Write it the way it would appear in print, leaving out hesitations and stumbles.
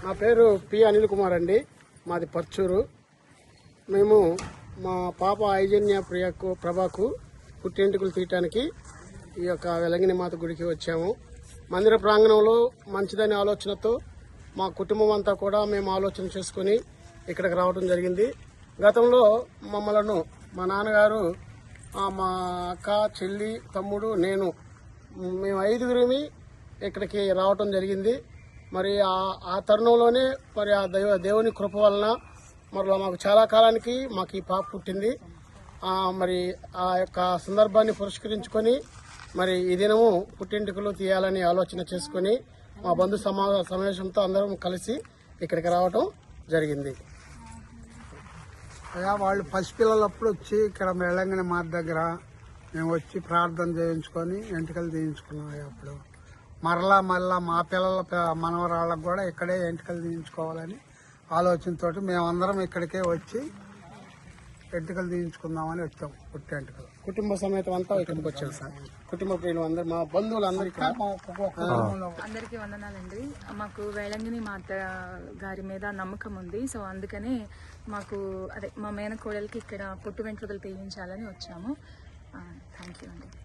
నా పేరు పి అనిల్ కుమార్ అండి. మాది పర్చూరు. మేము మా పాప ఐజన్య ప్రభాకు పుట్టెంటుకలు తీయటానికి ఈ యొక్క వెలంగిని మాత గుడికి వచ్చాము. మందిర ప్రాంగణంలో మంచిదనే ఆలోచనతో మా కుటుంబం అంతా కూడా మేము ఆలోచన చేసుకుని ఇక్కడికి రావడం జరిగింది. గతంలో మమ్మలను మా నాన్నగారు, మా అక్క, చెల్లి, తమ్ముడు, నేను మేము 5గురిమి ఇక్కడికి రావటం జరిగింది. మరి ఆ తరుణంలోనే మరి ఆ దేవుని కృప వలన మరలా మాకు చాలా కాలానికి మాకు ఈ పాప పుట్టింది. మరి ఆ యొక్క సందర్భాన్ని పురస్కరించుకొని మరి ఈ దినము పుట్టింటికలు తీయాలని ఆలోచన చేసుకుని మా బంధు సమావేశంతో అందరం కలిసి ఇక్కడికి రావటం జరిగింది. వాళ్ళు పసిపిల్లలప్పుడు వచ్చి ఇక్కడ వెలంగిని మాత దగ్గర మేము వచ్చి ప్రార్థన చేయించుకొని ఎంటికలు తీయించుకున్నాం. అప్పుడు మరలా మా పిల్లల మనవరాళ్ళకు కూడా ఇక్కడే ఎంటికలు తీయించుకోవాలని ఆలోచనతో మేమందరం ఇక్కడికే వచ్చి ఎంటికలు తీయించుకుందామని వచ్చాం. పుట్టి ఎంటికలు కుటుంబ సమేతం అంతా ఇక్కడికి వచ్చాం సార్. కుటుంబ ప్రియులు అందరు, మా బంధువులు అందరూ అందరికీ వందనాలండి. మాకు వేలంగిని మాత గారి మీద నమ్మకం ఉంది. సో అందుకనే మాకు మా మేనకోడలికి ఇక్కడ పుట్టు వెంట్రుకలు తీయించాలని వచ్చాము. థ్యాంక్ యూ అండి.